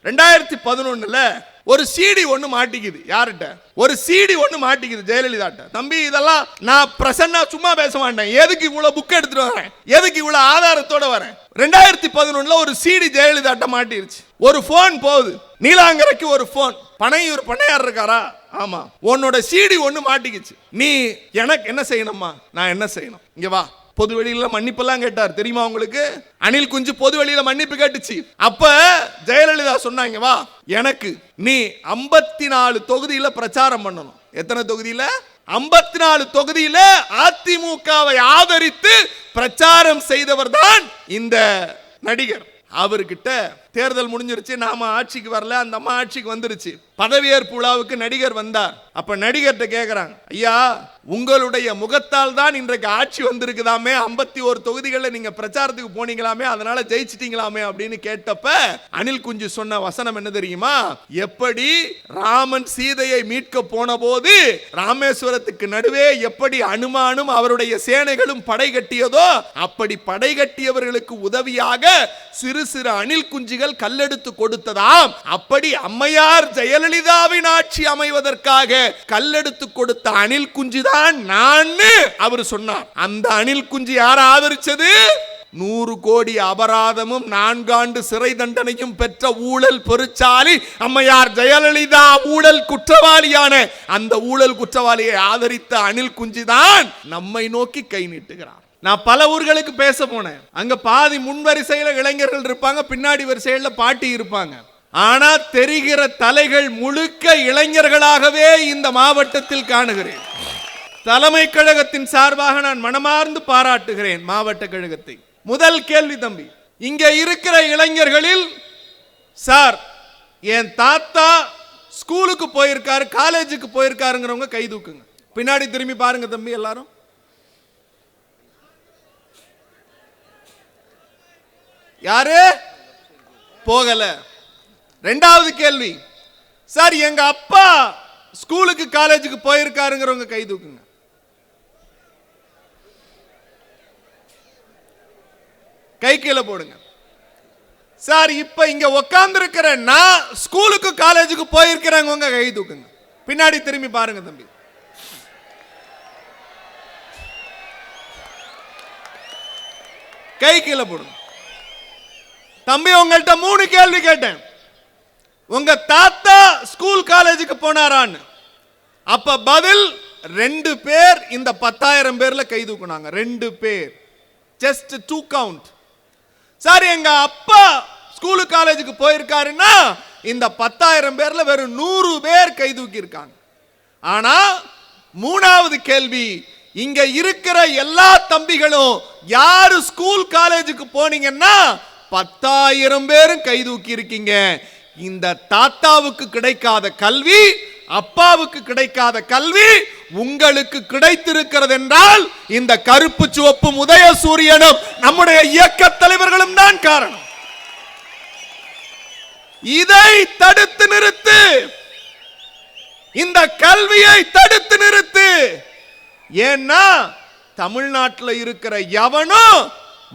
2011 ஒரு சிடி ஒண்ணு மாட்டிக்குது. யார்கிட்ட? ஒரு சிடி ஒண்ணு மாட்டிக்குது ஜெயலலிதாட்ட. தம்பி, இதெல்லாம் நான் பிரசன்னா சும்மா பேச மாட்டேன். எதுக்கு இவ்வளவு புக் எடுத்துட்டு வரேன், எதுக்கு இவ்வளவு ஆதாரத்தோட வரேன்? 2011 ஒரு சிடி ஜெயலலிதாட்ட மாட்டிருச்சு. ஒரு போன் போகுது, நீலாங்கரைக்கு ஒரு போன். பனையூர் பண்ணையார் இருக்காரா? ஆமா. உன்னோட சிடி ஒண்ணு மாட்டிக்கிச்சு. நீ எனக்கு என்ன செய்யணுமா? நான் என்ன செய்யணும்? இங்க வா. பொது வெளியில மன்னிப்பெல்லாம் கேட்டார் தெரியுமா உங்களுக்கு? அனில் குஞ்சு பொது வெளியில மன்னிப்பு கேட்டுச்சு. அப்ப ஜெயலலிதா சொன்னாங்க, வா, எனக்கு நீ 54 தொகுதியில பிரச்சாரம் பண்ணணும். எத்தனை தொகுதியில? 54 தொகுதியில அதிமுகவை ஆதரித்து பிரச்சாரம் செய்தவர் தான் இந்த நடிகர். அவர்கிட்ட தேர்தல் முடிஞ்சிருச்சு, நாம ஆட்சிக்கு வரல, அந்த அம்மா ஆட்சிக்கு வந்துருச்சு. பதவியேற்பு விழாவுக்கு நடிகர் வந்தார். அப்ப நடிகர்கிட்ட கேக்குறாங்க, ஐயா, உங்களுடைய முகத்தால் தான் இன்றைக்கு ஆட்சி வந்திருக்குதாமே, 51 தொகுதிகளில் நீங்க பிரச்சாரத்துக்கு போனீங்களாமே, அதனால ஜெயிச்சிட்டீங்களாமே அப்படின்னு கேட்டப்ப அனில் குஞ்சு சொன்ன வசனம் என்ன தெரியுமா? எப்படி ராமன் சீதையை மீட்க போன போது ராமேஸ்வரத்துக்கு நடுவே எப்படி அனுமானும் அவருடைய சேனைகளும் படை கட்டியதோ, அப்படி படை கட்டியவர்களுக்கு உதவியாக சிறு சிறு அணில் குஞ்சுகள் கல்லெடுத்து கொடுத்ததாம். அப்படி அம்மையார் ஜெயலலிதாவின் ஆட்சி அமைவதற்காக கல்லெடுத்து கொடுத்த அணில் குஞ்சுதான் நான் அவர் சொன்னார். அந்த அணில் குஞ்சு யார் ஆதரிச்சது? 100 கோடி அபராதமும் 4 ஆண்டு சிறை தண்டனையும் பெற்ற ஊழல் பெருச்சாலி அம்மையார் ஜெயலலிதா ஊழல் குற்றவாளியான அந்த ஊழல் குற்றவாளியை ஆதரித்த அணில் குஞ்சுதான் நம்மை நோக்கி கை நீட்டுகிறார். நான் பல ஊர்களுக்கு பேச போனேன். அங்க பாதி முன் வரிசையில இளைஞர்கள் இருப்பாங்க, பின்னாடி வரிசையில பாட்டி இருப்பாங்க. ஆனா தெரிகிற தலைகள் முழுக்க இளைஞர்களாகவே இந்த மாவட்டத்தில் காணுகிறேன். தலைமை கழகத்தின் சார்பாக நான் மனமார்ந்து பாராட்டுகிறேன் மாவட்ட கழகத்தை. முதல் கேள்வி தம்பி, இங்க இருக்கிற இளைஞர்களில் சார் என் தாத்தா ஸ்கூலுக்கு போயிருக்காரு, காலேஜுக்கு போயிருக்காருங்கிறவங்க கை தூக்குங்க. பின்னாடி திரும்பி பாருங்க தம்பி எல்லாரும். யாரு போகல? ரெண்டாவது கேள்வி, சார் எங்க அப்பா ஸ்கூலுக்கு காலேஜுக்கு போயிருக்காருங்கிறவங்க கை தூக்குங்க. கை கீழே போடுங்க. சார் இப்ப இங்க உட்கார்ந்து இருக்கிற நான் ஸ்கூலுக்கு காலேஜுக்கு போயிருக்கிறவங்க கை தூக்குங்க. பின்னாடி திரும்பி பாருங்க தம்பி. கை கீழே போடுங்க. தம்பி, உங்கள்கிட்ட 3 கேள்வி கேட்டேன். உங்க தாத்தா ஸ்கூல் காலேஜுக்கு போனாரான்னு. அப்ப பதில் 2 பேர் இந்த 10,000 பேர்ல கை தூக்குனாங்க. 2 பேர், ஜஸ்ட் 2 கவுண்ட். சார் எங்க அப்பா ஸ்கூலு காலேஜுக்கு போயிருக்காருன்னா இந்த 10,000 பேர்ல வெறும் 100 பேர் கை தூக்கி இருக்காங்க. ஆனா 3வது கேள்வி, இங்க இருக்கிற எல்லா தம்பிகளும் யாரு ஸ்கூல் காலேஜுக்கு போனீங்கன்னா 10,000 பேரும் கை தூக்கி இருக்கீங்க. இந்த தாத்தாவுக்கு கிடைக்காத கல்வி, அப்பாவுக்கு கிடைக்காத கல்வி உங்களுக்கு கிடைத்திருக்கிறது என்றால் இந்த கருப்பு சிவப்பு உதய சூரியனும் நம்முடைய இயக்க தலைவர்களும் தான் காரணம். இதை தடுத்து நிறுத்து, இந்த கல்வியை தடுத்து நிறுத்து. ஏன்னா தமிழ்நாட்டில் இருக்கிற எவனும்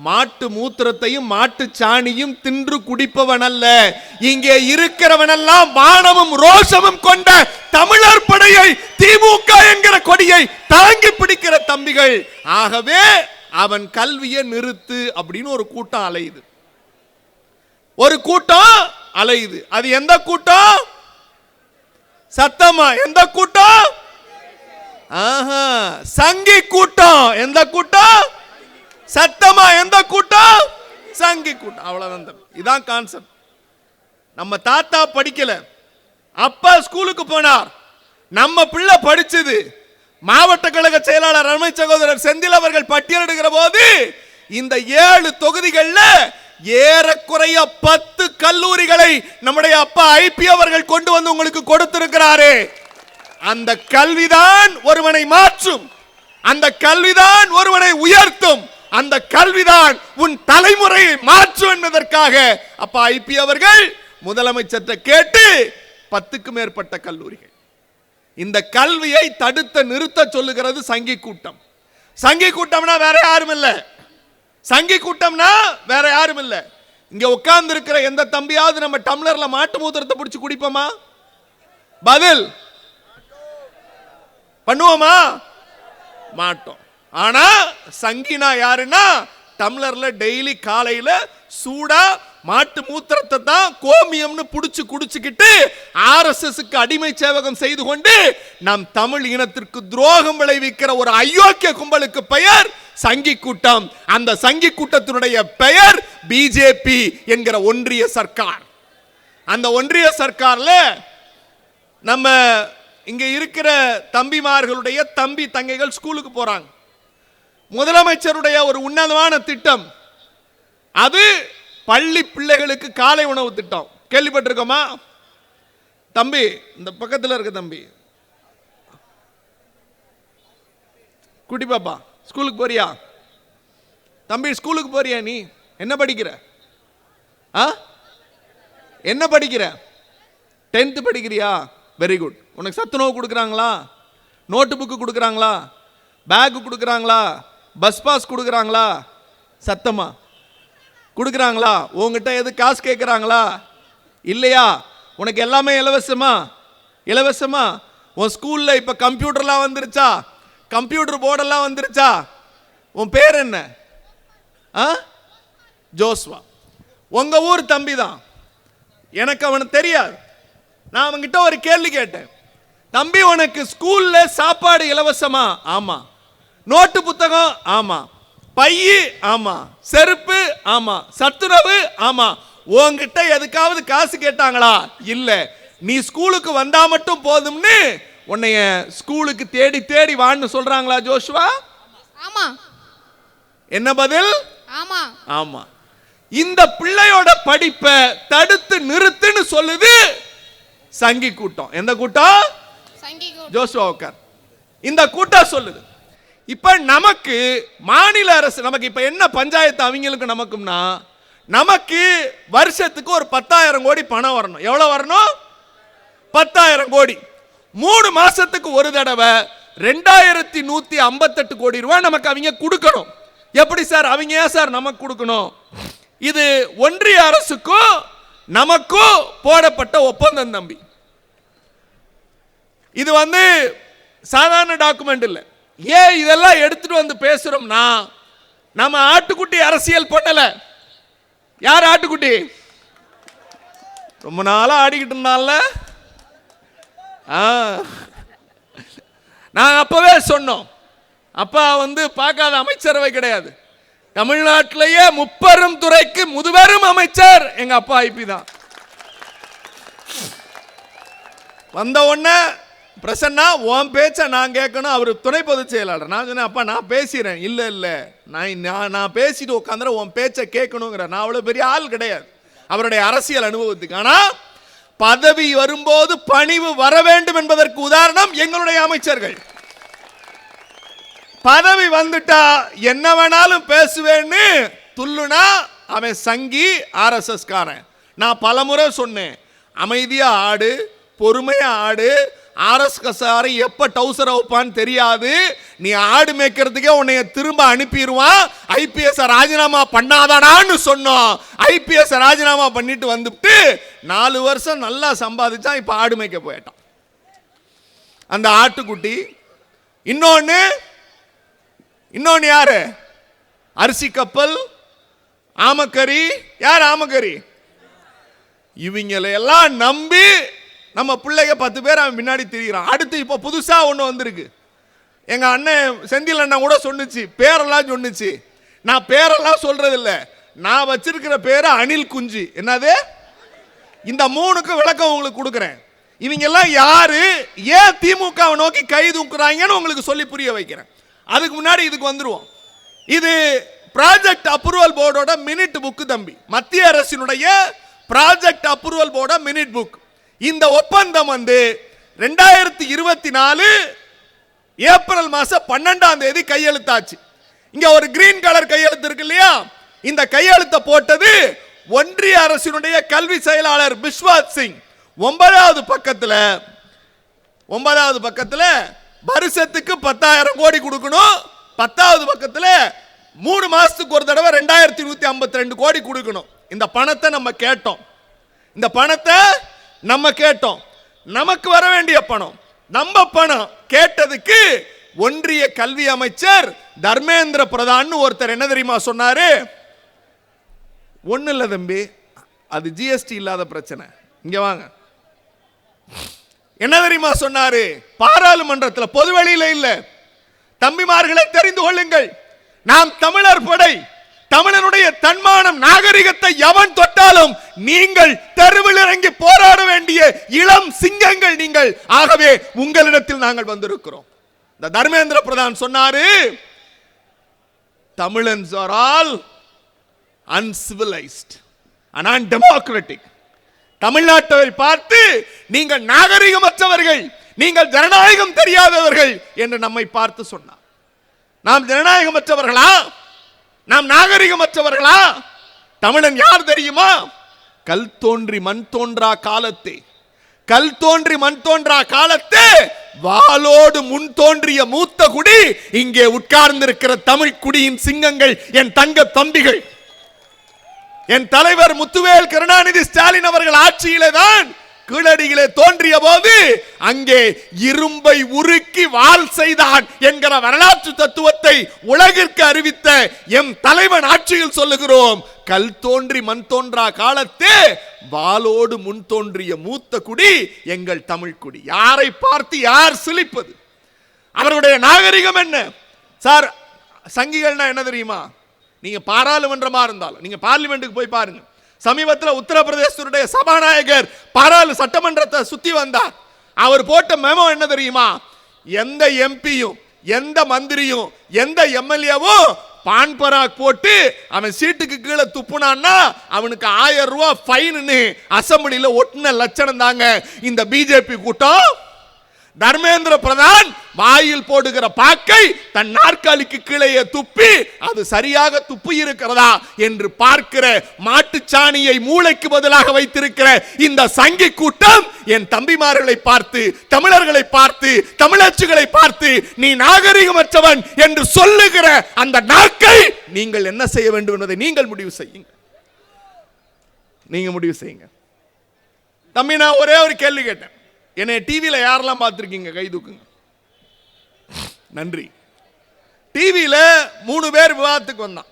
மாட்டு மூத்திரத்தையும் மாட்டு சாணியும் தின்று குடிப்பவன் அல்ல. இங்கே இருக்கிறவனெல்லாம் மானமும் ரோஷமும் கொண்ட தமிழர் படையை, திமுக என்கிற கொடியை தாங்கி பிடிக்கிற தம்பிகள். ஆகவே அவன் கல்வியை நிறுத்து அப்படின்னு ஒரு கூட்டம் அலையுது. ஒரு கூட்டம் அலையுது. அது எந்த கூட்டம்? சத்தமா எந்த கூட்டம்? சங்கி கூட்டம். எந்த கூட்டம்? சத்தமா எந்த கூட்டம்? சங்கி கூட்டம். அவ்வளவுதான். இதான் கான்செப்ட். நம்ம தாத்தா படிக்கல, அப்பா ஸ்கூலுக்கு போனார், நம்ம பிள்ளை படிச்சது. மாவட்ட கழக செயலாளர் அருமை சகோதரர் செந்தில் அவர்கள் பட்டியலிடுகிற போது இந்த 7 தொகுதிகளில் ஏறக்குறைய 10 கல்லூரிகளை நம்முடைய அப்பா ஐபி அவர்கள் கொண்டு வந்து உங்களுக்கு கொடுத்திருக்கிறாரே. அந்த கல்விதான் ஒருவனை மாற்றும், அந்த கல்விதான் ஒருவனை உயர்த்தும், அந்த கல்விதான் உன் தலைமுறையை மாற்றும் என்பதற்காக அப்பா ஐபி அவர்கள் முதலமைச்சரை கேட்டு 10க்கும் மேற்பட்ட கல்லூரிகள். இந்த கல்வியை தடுத்து நிறுத்த சொல்லுகிறது சங்கி கூட்டம். சங்கி கூட்டம்னா வேற யாரும் இல்ல. சங்கி கூட்டம்னா வேற யாரும் இல்ல. இங்க உட்கார்ந்து இருக்கிற எந்த தம்பியாவது நம்ம டம்ளர்ல மாட்டு மூத்திரத்தை பிடிச்சு குடிப்போமா? பதில் பண்ணுவோமா? மாட்டோம். ஆனா சங்கினா யாருன்னா, டம்ளர்ல டெய்லி காலையில சூடா மாட்டு மூத்திரத்தை தான் கோமியம்னு புடிச்சு குடிச்சுக்கிட்டு ஆர்எஸ்எஸ்க்கு அடிமை சேவகம் செய்து கொண்டு நம் தமிழ் இனத்திற்கு துரோகம் விளைவிக்கிற ஒரு அயோக்கிய கும்பலுக்கு பெயர் சங்கி கூட்டம். அந்த சங்கி கூட்டத்தினுடைய பெயர் பிஜேபி என்கிற ஒன்றிய சர்க்கார். அந்த ஒன்றிய சர்க்கார்ல நம்ம இங்க இருக்கிற தம்பிமார்களுடைய தம்பி தங்கைகள் ஸ்கூலுக்கு போறாங்க. முதலமைச்சருடைய ஒரு உன்னதமான திட்டம் அது பள்ளி பிள்ளைகளுக்கு காலை உணவு திட்டம். கேள்விப்பட்டிருக்கோமா? தம்பி இந்த பக்கத்தில் இருக்க தம்பி குட்டி பாப்பா, ஸ்கூலுக்கு போறியா? தம்பி ஸ்கூலுக்கு போறியா? நீ என்ன படிக்கிற? என்ன படிக்கிற? 10th படிக்கிறியா? Very good. உனக்கு சத்துணவு கொடுக்குறாங்களா? நோட்டு புக்கு கொடுக்குறாங்களா? பேக்கு கொடுக்குறாங்களா? பஸ் பாஸ் கொடுக்குறாங்களா? சத்தமா கொடுக்குறாங்களா? உங்ககிட்ட எது காசு கேட்குறாங்களா? இல்லையா? உனக்கு எல்லாமே இலவசமா? இலவசமா. உன் ஸ்கூல்ல இப்ப கம்ப்யூட்டர்லாம் வந்துருச்சா? கம்ப்யூட்டர் போர்டெல்லாம் வந்துருச்சா? உன் பேர் என்ன? ஜோஸ்வா. உங்க ஊர் தம்பி தான். எனக்கு அவனுக்கு தெரியாது. நான் அவன்கிட்ட ஒரு கேள்வி கேட்டேன். தம்பி உனக்கு ஸ்கூல்ல சாப்பாடு இலவசமா? ஆமா. நோட்டு புத்தகம்? ஆமா. பையி? ஆமா. செருப்பு? ஆமா. சத்துணவு? ஆமா. உன்கிட்ட எதுக்காவது காசு கேட்டாங்களா? இல்ல. நீ ஸ்கூலுக்கு வந்தா மட்டும் போதும்னு உன்னைய ஸ்கூலுக்கு தேடி தேடி வான்னு சொல்றாங்களா ஜோஷுவா? ஆமா. என்ன பதில்? ஆமா. ஆமா. இந்த பிள்ளையோட படிப்பை தடுத்து நிறுத்துன்னு சொல்லுது சங்கி கூட்டம். எந்த கூட்டம்? சங்கி கூட்டம். ஜோஷுவா உட்கார். இந்த கூட்டம் சொல்லுது. இப்ப நமக்கு மாநில அரசு, நமக்கு இப்ப என்ன பஞ்சாயத்து அவங்களுக்கு நமக்கும்னா, நமக்கு வருஷத்துக்கு ஒரு 10,000 கோடி பணம் வரணும். எவ்வளவு வரணும்? 10,000 கோடி. 3 மாசத்துக்கு ஒரு தடவை 2158 கோடி ரூபாய் நமக்கு அவங்க கொடுக்கணும். எப்படி சார்? அவங்க ஏன் சார் நமக்கு கொடுக்கணும்? இது ஒன்றிய அரசுக்கும் நமக்கும் போடப்பட்ட ஒப்பந்தம் தம்பி. இது சாதாரண டாக்குமெண்ட் இல்லை. ஏன் இதெல்லாம் எடுத்துட்டு வந்து பேசுறோம்னா, நம்ம ஆட்டுக்குட்டி அரசியல் பண்ணல. யார் ஆட்டுக்குட்டி? ரொம்ப நாளா ஆடிக்கிட்டு இருந்தால. நான் அப்பவே சொன்னோம். அப்பா பார்க்காத அமைச்சரவை கிடையாது. தமிழ்நாட்டிலேயே முப்பெரும் துறைக்கு முதுபெரும் அமைச்சர் எங்க அப்பா ஐபி தான். வந்த உடனே பிரசன்னா உன் பேச்ச நான் கேட்கணும். அவர் துணை பொதுச் செயலாளர். நான் சொன்னேன், அப்பா நான் பேசிறேன். இல்ல இல்ல நான் பேசிட்டு உட்காந்துற உன் பேச்ச கேட்கணுங்கிற. நான் அவ்வளவு பெரிய ஆள் கிடையாது அவருடைய அரசியல் அனுபவத்துக்கு. ஆனா பதவி வரும்போது பணிவு வர வேண்டும் என்பதற்கு உதாரணம் எங்களுடைய அமைச்சர்கள். பதவி வந்துட்டா என்ன வேணாலும் பேசுவேன்னு துள்ளுனா அவன் சங்கி ஆர்எஸ்எஸ் காரன். நான் பலமுறை சொன்னேன், அமைதியா ஆடு, பொறுமையா ஆடு. ஆர்எஸ்எஸ்காரை எப்ப டவுசர் வைப்பான்னு தெரியாது. நீ ஆடு மேய்க்கிறதுக்கே உன்னைய திரும்ப அனுப்பிடுவான். ஐபிஎஸ் ராஜினாமா பண்ணாதாடான்னு சொன்னோம். ஐபிஎஸ் ராஜினாமா பண்ணிட்டு வந்துட்டு 4 வருஷம் நல்லா சம்பாதிச்சான். இப்ப ஆடு மேய்க்க போயிட்டான் அந்த ஆட்டுக்குட்டி. இன்னொன்னு யாரு? அரிசி கப்பல், ஆமக்கரி. யார் ஆமக்கரி? இவங்களையெல்லாம் நம்பி நம்ம பிள்ளைங்க 10 பேர் அவன் பின்னாடி திரிகிறான். அடுத்து இப்போ புதுசா ஒன்று வந்திருக்கு. எங்க அண்ணன் செந்தில் அண்ணன் கூட சொன்னுச்சு, பேரெல்லாம் சொன்னுச்சு. நான் பேரெல்லாம் சொல்றது இல்லை, நான் வச்சிருக்கிற பேரு அணில் குஞ்சு. என்னது? இந்த 3க்கு விளக்கம் உங்களுக்கு கொடுக்குறேன். இவங்க எல்லாம் யாரு, ஏன் திமுகவை நோக்கி கை தூக்குறாங்கன்னு உங்களுக்கு சொல்லி புரிய வைக்கிறேன். அதுக்கு முன்னாடி இதுக்கு வந்துருவோம். இது ப்ராஜெக்ட் அப்ரூவல் போர்டோட மினிட் புக் தம்பி. மத்திய அரசினுடைய ப்ராஜெக்ட் அப்ரூவல் போர்ட மினிட் புக். இந்த ஒப்பந்தம் 2024 ஏப்ரல் மாசம் 12ஆம் தேதி கையெழுத்தாச்சு. இங்க ஒரு கிரீன் கலர் கையெழுத்து இருக்கு இல்லையா? இந்த கையெழுத்தை போட்டது ஒன்றிய அரசினுடைய கல்வி செயலாளர் பிஸ்வாத் சிங். 9வது பக்கத்துல வருஷத்துக்கு 10,000 கோடி கொடுக்கணும். 10வது பக்கத்துல 3 மாசத்துக்கு ஒரு தடவை 2152 கோடி கொடுக்கணும். இந்த பணத்தை நம்ம கேட்டோம். நமக்கு வர வேண்டிய பணம், நம்ம பணம் கேட்டதுக்கு ஒன்றிய கல்வி அமைச்சர் தர்மேந்திர பிரதான் ஒருத்தர் என்ன தெரியுமா சொன்னாரு? ஒண்ணு இல்ல தம்பி, அது ஜிஎஸ்டி இல்லாத பிரச்சனை. இங்க வாங்க. என்ன தெரியுமா சொன்னாரு? பாராளுமன்றத்தில் பொதுவெளியில இல்ல. தம்பிமார்களை தெரிந்து கொள்ளுங்கள், நாம் தமிழர் படை, தமிழனுடைய தன்மானம் நாகரிகத்தை எவன் தொட்டாலும் நீங்கள் தெருவில் இறங்கி போராட வேண்டிய இளம் சிங்கங்கள் நீங்கள். ஆகவே உங்களிடத்தில் நாங்கள் வந்திருக்கிறோம். இந்த தர்மேந்திர பிரதான் சொன்னாரு, Tamizhans are all uncivilized and undemocratic. தமிழ்நாட்டை பார்த்து நீங்கள் நாகரிகமற்றவர்கள், நீங்கள் ஜனநாயகம் தெரியாதவர்கள் என்று நம்மை பார்த்து சொன்னார். நாம் ஜனநாயகமற்றவர்களா? நாம் நாகரிகமற்றவர்களா? தமிழன் யார் தெரியுமா? கல் தோன்றி மண் தோன்றா காலத்தே வாளோடு முன் தோன்றிய மூத்த குடி இங்கே உட்கார்ந்திருக்கிற தமிழ் குடியின் சிங்கங்கள், என் தங்க தம்பிகள். என் தலைவர் முத்துவேல் கருணாநிதி ஸ்டாலின் அவர்கள் ஆட்சியிலே தான் கீழடியிலே தோன்றிய போது அங்கே இரும்பை உருக்கி வாள் செய்தான் என்கிற வரலாற்று தத்துவத்தை உலகிற்கு அறிவித்த எம் தலைவன் ஆட்சியில் சொல்லுகிறோம், கல் தோன்றி மண் தோன்றா காலத்தே வாளோடு முன் தோன்றிய மூத்த குடி எங்கள் தமிழ் குடி. யாரை பார்த்து யார் சிலிப்பது? அவருடைய நாகரிகம் என்ன சார்? சங்கிகள்னா என்ன தெரியுமா? நீங்க பாராளுமன்றமா இருந்தாலும் நீங்க பார்லிமெண்ட்டுக்கு போய் பாருங்க. சமீபத்தில் உத்தரப்பிரதேசத்துடைய சபாநாயகர் சட்டமன்றத்தை சுத்தி வந்தார். அவர் போட்ட மெமோ என்ன தெரியுமா? எந்த எம்பியும், எந்த மந்திரியும், எந்த எம்எல்ஏவும் பான் பராக் போட்டு அவன் சீட்டுக்கு கீழே துப்புனான்னா அவனுக்கு 1000 ரூபாய் ஃபைன்னு அசம்பிளியில ஒட்டின லட்சணம் தாங்க இந்த பிஜேபி கூட்டம். தர்மேந்திர பிரதான் வாயில் போடுகிற பாக்கை தன் நாற்காலிக்கு கீழே துப்பி அது சரியாக துப்பி இருக்கிறதா என்று பார்க்கிற மாட்டுச்சாணியை மூளைக்கு பதிலாக வைத்திருக்கிற இந்த சங்கி கூட்டம் என் தம்பிமார்களை பார்த்து, தமிழர்களை பார்த்து, தமிழச்சுகளை பார்த்து நீ நாகரிகமற்றவன் என்று சொல்லுகிற அந்த நாக்கை நீங்கள் என்ன செய்ய வேண்டும் என்பதை நீங்கள் முடிவு செய்யுங்க. தம்பி, நான் ஒரே ஒரு கேள்வி கேட்டேன். என்னை டிவியில யாரெல்லாம் பார்த்திருக்கீங்க? கை தூக்குங்க. நன்றி. டிவியில 3 பேர் விவாதத்துக்கு வந்தான்.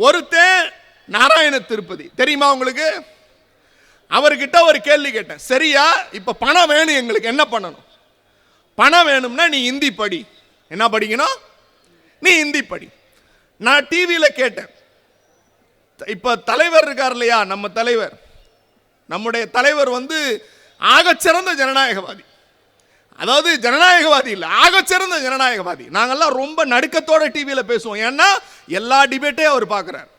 ஒருத்தன் நாராயண திருப்பதி, தெரியுமா உங்களுக்கு? அவர்கிட்ட ஒரு கேள்வி கேட்டேன். சரியா, இப்ப பணம் வேணும், எங்களுக்கு என்ன பண்ணணும்? பணம் வேணும்னா நீ இந்தி படி. என்ன படிக்கணும்? நீ இந்தி படி. நான் டிவியில கேட்டேன், இப்ப தலைவர் இருக்கார் இல்லையா, நம்முடைய தலைவர் ஆகச்சிறந்த ஜனநாயகவாதி. அதாவது ஜனநாயகவாதி இல்ல, ஆகச்சிறந்த ஜனநாயகவாதி. நாங்கெல்லாம் ரொம்ப நடுக்கத்தோட டிவியில பேசுவோம். ஏன்னா எல்லா டிபேட்டையும் அவர் பார்க்கிறார்,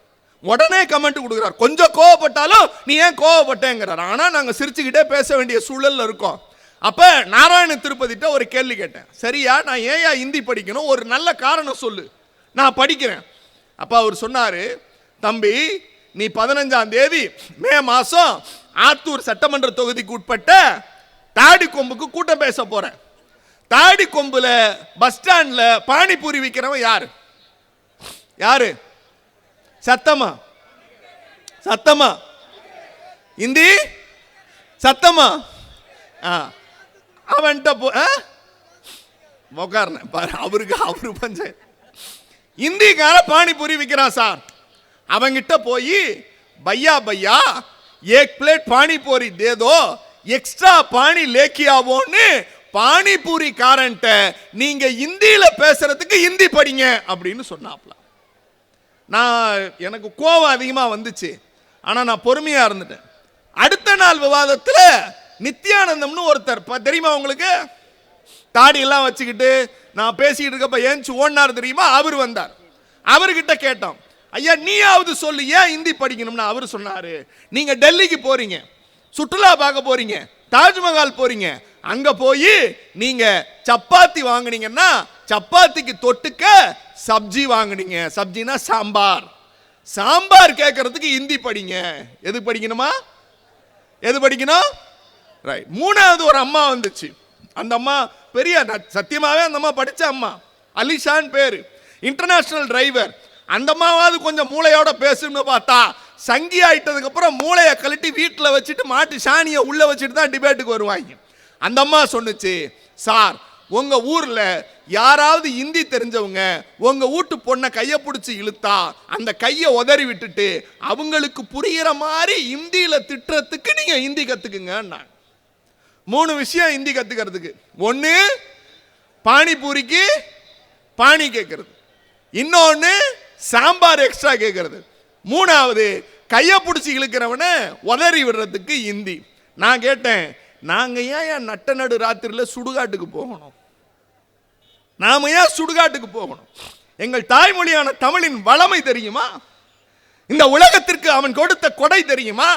உடனே கமெண்ட் கொடுக்கிறார். கொஞ்சம் கோவப்பட்டாலும் நீ ஏன் கோவப்பட்டேங்கிறார். ஆனா நாங்க சிரிச்சுக்கிட்டே பேச வேண்டிய சூழல்ல இருக்கோம். அப்ப நாராயண திருப்பதிட்ட ஒரு கேள்வி கேட்டேன். சரியா, நான் ஏன் இந்தி படிக்கணும்? ஒரு நல்ல காரணம் சொல்லு, நான் படிக்கிறேன். அப்ப அவர் சொன்னாரு, தம்பி நீ 15ஆம் தேதி மே மாசம் ஆத்தூர் சட்டமன்ற தொகுதிக்கு உட்பட்ட தாடி கொம்புக்கு கூட்டம் பேச போறேன். தாடி கொம்புல பஸ் ஸ்டாண்ட்ல பானிபூரி விற்கிறவன் யாரு? சத்தமா இந்தி சத்தமா அவன்கிட்ட அவரு பஞ்சாயத்து இந்திக்கார பானிபூரி விற்கிறான் சார். அவங்கிட்ட போய் பையா एक प्लेट पानी पूरी दे दो, एक्स्ट्रा पानी लेके आवोன்னு பானிபூரி காரன்ட்ட நீங்க இந்தியில பேசுறதுக்கு இந்தி படிங்க அப்படின்னு சொன்னாப்ல. எனக்கு கோபம் அதிகமா வந்துச்சு, ஆனா நான் பொறுமையா இருந்துட்டேன். அடுத்த நாள் விவாதத்துல நித்யானந்தம்னு ஒருத்தர் தெரியுமா உங்களுக்கு? தாடி எல்லாம் வச்சுக்கிட்டு நான் பேசிக்கிட்டு இருக்கப்ப ஏஞ்சி ஓடினார் தெரியுமா? அவர் வந்தார். அவர்கிட்ட கேட்டோம், ஐயா நீயாவது சொல்லு ஏன் இந்தி படிக்கணும்னு. அவர் சொன்னாரு, நீங்க டெல்லிக்கு போறீங்க, சுற்றுலா பார்க்க போறீங்க, தாஜ்மஹால் போறீங்க, அங்க போய் நீங்க சப்பாத்தி வாங்குனீங்கன்னா சப்பாத்திக்கு தொட்டுக்க சப்ஜி வாங்குனீங்க. சப்ஜினா சாம்பார் கேட்கறதுக்கு இந்தி படிங்க. எது படிக்கணுமா? எது படிக்கணும்? ரைட். 3வது ஒரு அம்மா வந்துச்சு. அந்த அம்மா பெரிய, சத்தியமாவே அந்த அம்மா படிச்ச அம்மா, அலிஷான் பேரு, இன்டர்நேஷனல் டிரைவர். அந்த அம்மாவாவது கொஞ்சம் மூளையோட பேசணும்னு பார்த்தா சங்கி ஆயிட்டதுக்கு அப்புறம் மூளையை கழட்டி வீட்டில் வச்சுட்டு மாட்டு சாணியை உள்ள வச்சுட்டு தான் டிபேட்டுக்கு வருவாங்க. அந்த அம்மா சொன்னுச்சு, சார் உங்க ஊர்ல யாராவது இந்தி தெரிஞ்சவங்க உங்க வீட்டு பொண்ணை கையை பிடிச்சி இழுத்தா அந்த கையை உதறி விட்டுட்டு அவங்களுக்கு புரிகிற மாதிரி இந்தியில திட்டுறதுக்கு நீங்க இந்தி கத்துக்குங்க. 3 விஷயம் இந்தி கத்துக்கிறதுக்கு. 1 பானிபூரிக்கு பானி கேட்கறது, இன்னொன்னு சாம்பார் எக்ஸ்ட்ரா கேட்கறது, 3வது கையை பிடிச்சி இழுக்கிறவன உதறி விடுறதுக்கு இந்தி. நான் கேட்டேன், நாங்க ஏன் நட்ட நடு ராத்திரியில் சுடுகாட்டுக்கு போகணும்? நாம ஏன் சுடுகாட்டுக்கு போகணும்? எங்கள் தாய்மொழியான தமிழின் வளமை தெரியுமா? இந்த உலகத்திற்கு அவன் கொடுத்த கொடை தெரியுமா?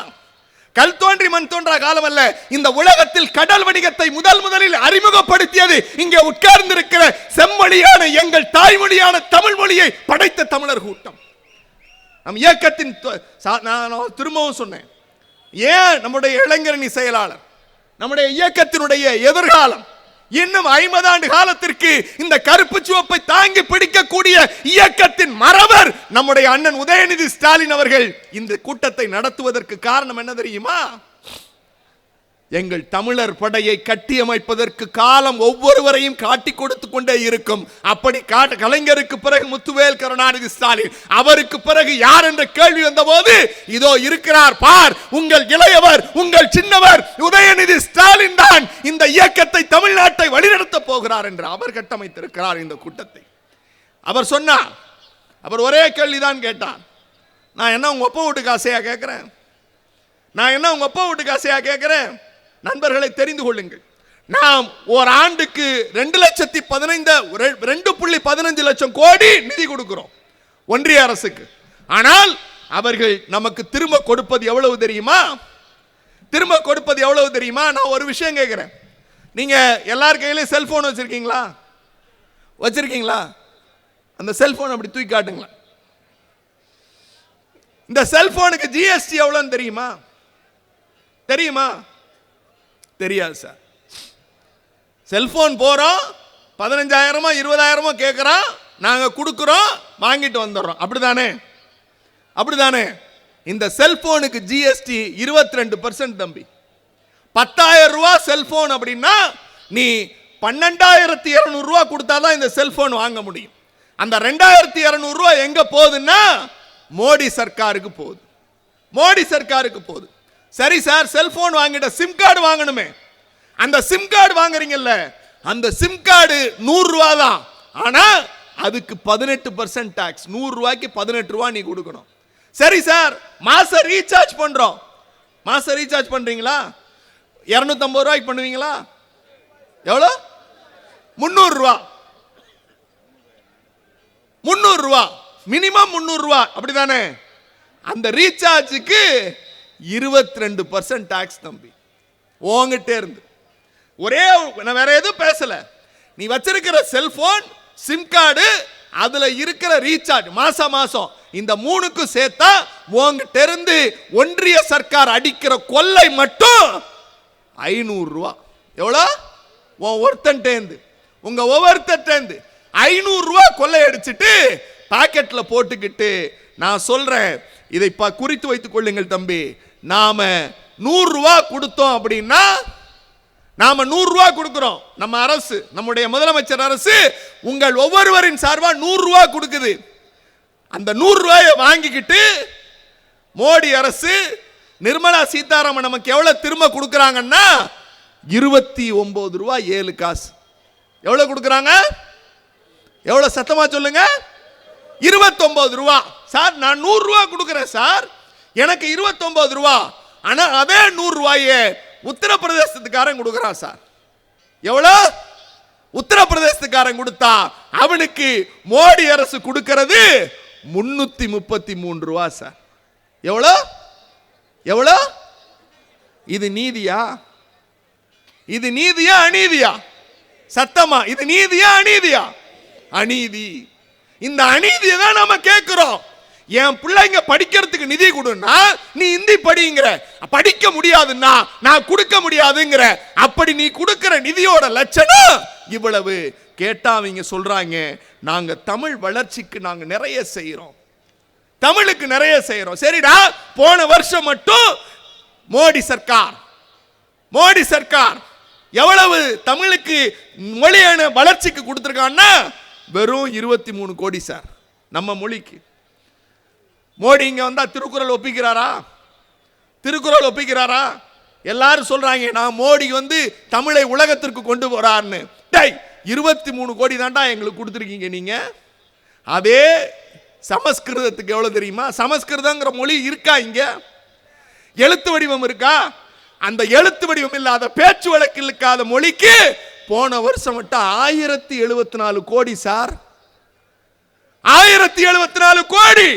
கல் தோன்றி மண் தோன்றா காலம் அல்ல, இந்த உலகத்தில் கடல் வணிகத்தை முதலில் அறிமுகப்படுத்தியது இங்கே உட்கார்ந்திருக்கிற செம்மொழியான எங்கள் தாய்மொழியான தமிழ் மொழியை படைத்த தமிழர் கூட்டம். நம் இயக்கத்தின் நான் திரும்பவும் சொன்னேன், ஏன் நம்முடைய இளைஞரணி செயலாளர், நம்முடைய இயக்கத்தினுடைய எதிர்காலம் இன்னும் 50 ஆண்டு காலத்திற்கு இந்த கருப்பு சிவப்பை தாங்கி பிடிக்கக்கூடிய இயக்கத்தின் மறவர் நம்முடைய அண்ணன் உதயநிதி ஸ்டாலின் அவர்கள் இந்த கூட்டத்தை நடத்துவதற்கு காரணம் என்ன தெரியுமா? எங்கள் தமிழர் படையை கட்டியமைப்பதற்கு காலம் ஒவ்வொருவரையும் காட்டி கொடுத்து கொண்டே இருக்கும். அப்படி கலைஞருக்கு பிறகு முத்துவேல் கருணாநிதி ஸ்டாலின், அவருக்கு பிறகு யார் என்ற கேள்வி வந்தபோது இதோ இருக்கிறார் பார், உங்கள் இளையவர், உங்கள் சின்னவர் உதயநிதி ஸ்டாலின் தான் இந்த இயக்கத்தை தமிழ்நாட்டை வழிநடத்த போகிறார் என்று அவர் கட்டமைத்திருக்கிறார் இந்த கூட்டத்தை. அவர் சொன்னார், அவர் ஒரே கேள்விதான் கேட்டார், நான் என்ன உங்க அப்பா வீட்டுக்கு ஆசையா கேட்கிறேன்? நான் என்ன உங்க அப்பா வீட்டுக்கு ஆசையா கேட்கிறேன்? நண்பர்களை தெரிந்து கொள்ளுங்கள், நாம் ஒரு ஆண்டுக்கு 2,15 லட்சம் கோடி நிதி கொடுக்கிறோம் ஒன்றிய அரசுக்கு. ஆனால் அவர்கள் நமக்கு திரும்ப கொடுப்பது எவ்வளவு தெரியுமா? திரும்ப கொடுப்பது எவ்வளவு தெரியுமா? நான் ஒரு விஷயம் கேட்கிறேன், நீங்க எல்லார் கையிலும் செல்போன் வச்சிருக்கீங்களா? வச்சிருக்கீங்களா? அந்த செல்போன் அப்படி தூக்கி காட்டுங்களா. இந்த செல்போனுக்கு ஜிஎஸ்டி எவ்வளவுன்னு தெரியுமா? தெரியுமா? தெரியாது சார். செல்போன் போறோம், 15,000 20,000 கேட்கிறோம், நாங்க கொடுக்கிறோம், வாங்கிட்டு வந்துடுறோம். அப்படிதானே? அப்படிதானே? இந்த செல்போனுக்கு ஜிஎஸ்டி 22% தம்பி. 10,000 ரூபாய் செல்போன் அப்படின்னா நீ 12,200 ரூபாய் கொடுத்தாதான் இந்த செல்போன் வாங்க முடியும். அந்த 2,200 ரூபாய் எங்க போகுதுன்னா மோடி சர்க்காருக்கு போகுது. மோடி சர்க்காருக்கு போகுது. சரி சார், செல்போன் வாங்கிட்ட சிம் கார்டு வாங்கணுமே, அந்த சிம் கார்டு வாங்குறீங்கல்ல, அந்த சிம் கார்டு 100 ரூபா தான். ஆனா அதுக்கு 18% டாக்ஸ். 100 ரூபாய்க்கு 18 ரூபா நீ கொடுக்கணும். சரி சார், மாச ரீசார்ஜ் பண்றோம். மாச ரீசார்ஜ் பண்றீங்களா? 250 ரூபாய்க்கு பண்ணுவீங்களா? எவ்வளவு? 300 ரூபா. 300 ரூபா மினிமம், 300 ரூபா. அப்படிதானே? அந்த ரீசார்ஜுக்கு 22% டாக்ஸ் தம்பி உங்ககிட்ட இருந்து. ஒரே, நான் வேற எதுவும் பேசல, நீ வச்சிருக்கிற செல்போன், சிம் கார்டு, அதுல இருக்கிற ரீசார்ஜ் மாசம் இந்த 3க்கு சேர்த்தா உங்ககிட்ட இருந்து ஒன்றிய சர்க்கார் அடிக்கிற கொள்ளை மட்டும் 500 ரூபா. எவ்வளோ? ஒருத்தன்டேந்து, உங்க ஒவ்வொருத்தேந்து 500 ரூபா கொள்ளை அடிச்சுட்டு பாக்கெட்ல போட்டுக்கிட்டு, நான் சொல்றேன், இதை குறித்து வைத்துக் கொள்ளுங்கள் தம்பி, நாம 100 ரூபா கொடுத்தோம் அப்படின்னா, நாம 100 ரூபா கொடுக்கிறோம். நம்ம அரசு, நம்முடைய முதலமைச்சர் அரசு உங்கள் ஒவ்வொருவரின் சார்பா 100 ரூபா கொடுக்குது. அந்த 100 ரூபாயை வாங்கிக்கிட்டு மோடி அரசு, நிர்மலா சீதாராமன் நமக்கு எவ்வளவு திரும்ப கொடுக்கறாங்கன்னா 29 ரூபா 7 காசு. எவ்வளவு கொடுக்கறாங்க? எவ்வளவு? சத்தமா சொல்லுங்க. 29 ரூபா. சார், நான் 100 ரூபா கொடுக்கிறேன் சார், எனக்கு 29 ரூபா. ஆனா அதே 100 ரூபாயே உத்தரப்பிரதேசத்துக்காரன் கொடுக்கிறான் சார். எவ்வளவு? உத்தரப்பிரதேசத்துக்காரன் கொடுத்தா அவனுக்கு மோடி அரசு கொடுக்கிறது 333 ரூபா சார். எவ்வளவு? எவ்வளவு? இது நீதியா? இது நீதியா அநீதியா? சத்தமா, இது நீதியா அநீதியா? அநீதி. இந்த அநீதியை தான் நாம கேட்கிறோம். என் பிள்ளைங்க படிக்கிறதுக்கு நிதி கொடுன்னா நீ இந்தி படிங்கிற, படிக்க முடியாதுன்னா நான் கொடுக்க முடியாதுங்கிற. அப்படி நீ கொடுக்கிற நிதியோட லட்சணம் இவ்வளவு. கேட்டா அவங்க சொல்றாங்க, நாங்க தமிழ் வளர்ச்சிக்கு நாங்க நிறைய செய்யறோம். தமிழுக்கு நிறைய செய்யறோம். சரிடா, போன வருஷம் மட்டும் மோடி சர்க்கார் எவ்வளவு தமிழுக்கு மொழியான வளர்ச்சிக்கு கொடுத்திருக்கான்னா வெறும் 23 கோடி சார். நம்ம மொழிக்கு மோடி இங்க வந்தா திருக்குறள் ஒப்பிக்கிறாரா? எல்லாரும் சொல்றாங்க நான் மோடி தமிழை உலகத்திற்கு கொண்டு போறாருன்னு. 23 கோடி தான்டா எங்களுக்கு கொடுத்துருக்கீங்க நீங்க. அதே சமஸ்கிருதத்துக்கு எவ்வளவு தெரியுமா? சமஸ்கிருதங்கிற மொழி இருக்கா? இங்க எழுத்து வடிவம் இருக்கா? அந்த எழுத்து வடிவம் இல்லாத பேச்சு வழக்கில் இருக்காத மொழிக்கு போன வருஷம் மட்டும் 1074 கோடி சார். 1074 கோடி.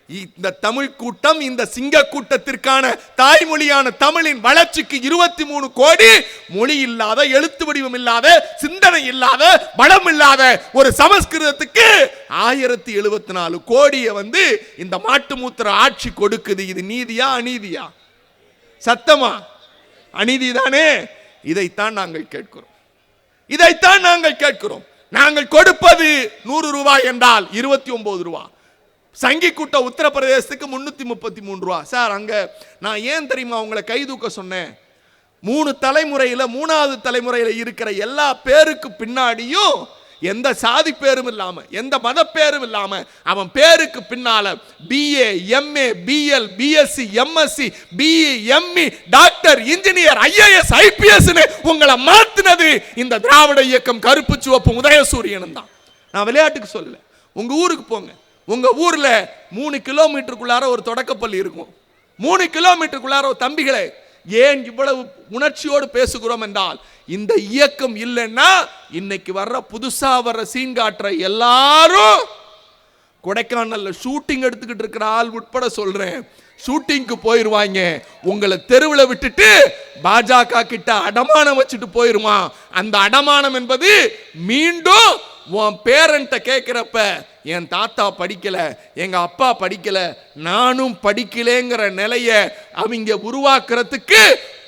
இந்த தமிழ் கூட்டம், இந்த சிங்க கூட்டத்திற்கான தாய்மொழியான தமிழின் வளர்ச்சிக்கு 23 கோடி. மொழி இல்லாத, எழுத்து வடிவம் இல்லாத, சிந்தனை இல்லாத, பலம் இல்லாத ஒரு சமஸ்கிருதத்துக்கு 1074 கோடியை இந்த மாட்டு மூத்திர ஆட்சி கொடுக்குது. இது நீதியா அநீதியா? சத்தமா? அநீதி தானே. இதைத்தான் நாங்கள் கேட்கிறோம். நாங்கள் கொடுப்பது 100 ரூபாய் என்றால் 29 ரூபாய். சங்கி கூட்ட உத்தரப்பிரதேசத்துக்கு 333 ரூபா சார். அங்க நான் ஏன் தெரியுமா உங்களை கைதூக்க சொன்னேன்? 3 தலைமுறையில 3வது தலைமுறையில இருக்கிற எல்லா பேருக்கு பின்னாடியும் எந்த சாதி பேரும் இல்லாம, எந்த மத பேரும் இல்லாம, அவன் பேருக்கு பின்னால BA, MA, BL, BSc, MSc, BE, ME, doctor, engineer, IAS, IPS உங்களை மாத்தினது இந்த திராவிட இயக்கம், கருப்பு சிவப்பு உதயசூரியன் தான். நான் விளையாட்டுக்கு சொல்லல. உங்க ஊருக்கு போங்க. உங்க ஊர்ல 3 கிலோமீட்டருக்குள்ளார ஒரு தொடக்கப்பள்ளி இருக்கும். 3 கிலோமீட்டருக்குள்ளார ஒரு தம்பிகளே, ஏன் இவ்வளவு உணர்ச்சியோடு பேசுகிறோம் என்றால், இந்த இயக்கம் இல்லைன்னா இன்னைக்கு புதுசா வர்ற சீன் காட்டுற எல்லாரும் கொடைக்கானல்ல ஷூட்டிங் எடுத்துக்கிட்டு இருக்கிற ஆள் உட்பட சொல்றேன், ஷூட்டிங்க்கு போயிருவாங்க. உங்களை தெருவில் விட்டுட்டு பாஜக கிட்ட அடமானம் வச்சுட்டு போயிருவான். அந்த அடமானம் என்பது மீண்டும் உன் பேரண்ட கேட்கிறப்ப, என் தாத்தா படிக்கல, எங்க அப்பா படிக்கல, நானும் படிக்கலங்கிற நிலைய அவங்க உருவாக்குறதுக்கு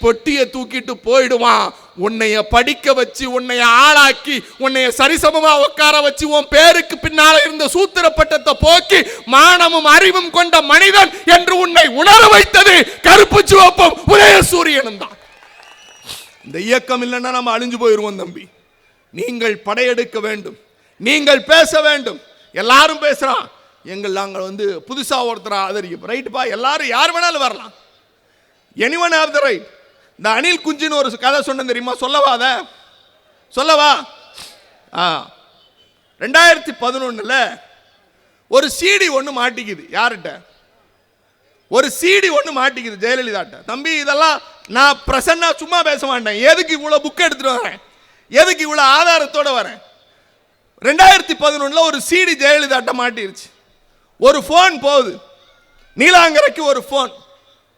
பொட்டியை தூக்கிட்டு போயிடுவான். உன்னைய படிக்க வச்சு, உன்னைய ஆளாக்கி, உன்னைய சரிசமமா உட்கார வச்சு, உன் பேருக்கு பின்னால இருந்த சூத்திர பட்டத்தை போக்கி மானமும் அறிவும் கொண்ட மனிதன் என்று உன்னை உணர வைத்தது கருப்பு சிவப்பும் உதயசூரியனும் தான். இந்த இயக்கம் இல்லைன்னா நம்ம அழிஞ்சு போயிருவோம் தம்பி. நீங்கள் படையெடுக்க வேண்டும், நீங்கள் பேச வேண்டும். எல்லாரும் பேசுறான், நாங்கள் புதுசா ஒருத்தர ஆதரிக்கும். ரைட்டுப்பா, எல்லாரும் யார் வேணாலும் வரலாம். Anyone have the right. இந்த அணில் குஞ்சின்னு ஒரு கதை சொன்ன தெரியுமா? சொல்லவா? 2011 ஒரு சிடி ஒன்று மாட்டிக்குது. யார்கிட்ட? ஒரு சிடி ஒன்று மாட்டிக்குது ஜெயலலிதாட்ட. தம்பி, இதெல்லாம் நான் பிரசன்னா சும்மா பேச மாட்டேன். எதுக்கு இவ்வளவு புக் எடுத்துட்டு வரேன்? எதுக்கு இவ்வளவு ஆதாரத்தோட வரேன்? 2011 ஒரு சிடி ஜெயலலிதாட்ட மாட்டிருச்சு. ஒரு போன் போகுது நீலாங்கரைக்கு. ஒரு போன்,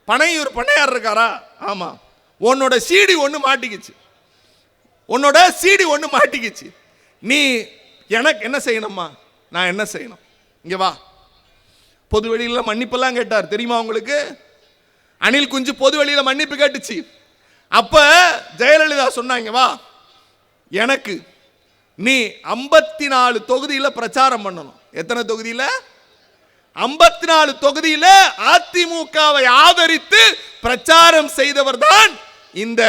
பனையூர் பண்ணையார் இருக்காரா? ஆமா. உன்னோட சிடி ஒன்று மாட்டிக்கிச்சு. நீ எனக்கு என்ன செய்யணுமா? நான் என்ன செய்யணும்? இங்க வா. பொது வெளியில மன்னிப்பெல்லாம் கேட்டார் தெரியுமா உங்களுக்கு? அணில் குஞ்சு பொது வெளியில மன்னிப்பு கேட்டுச்சு. அப்ப ஜெயலலிதா சொன்னாங்க, வா, எனக்கு நீ 54 தொகுதியில பிரச்சாரம் பண்ணணும். எத்தனை தொகுதியில? 54 தொகுதியில அதிமுகவை ஆதரித்து பிரச்சாரம் செய்தவர் தான் இந்த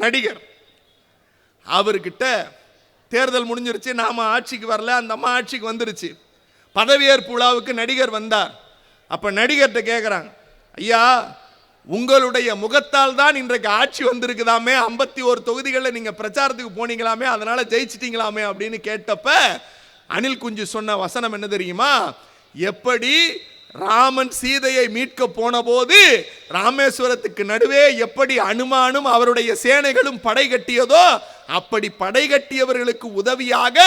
நடிகர். அவர்கிட்ட தேர்தல் முடிஞ்சிருச்சு, நாம ஆட்சிக்கு வரல, அந்த அம்மா ஆட்சிக்கு வந்துருச்சு. பதவியேற்பு விழாவுக்கு நடிகர் வந்தார். அப்ப நடிகர்கிட்ட கேட்கிறாங்க, ஐயா, உங்களுடைய முகத்தால் தான் இன்றைக்கு ஆட்சி வந்திருக்குதாமே, 51 தொகுதிகளில் நீங்க பிரச்சாரத்துக்கு போனீங்களாமே, அதனால ஜெயிச்சிட்டீங்களாமே அப்படின்னு கேட்டப்ப அணில் குஞ்சு சொன்ன வசனம் என்ன தெரியுமா? எப்படி ராமன் சீதையை மீட்க போன போது ராமேஸ்வரத்துக்கு நடுவே எப்படி அனுமானும் அவருடைய சேனைகளும் படை கட்டியதோ, அப்படி படை கட்டியவர்களுக்கு உதவியாக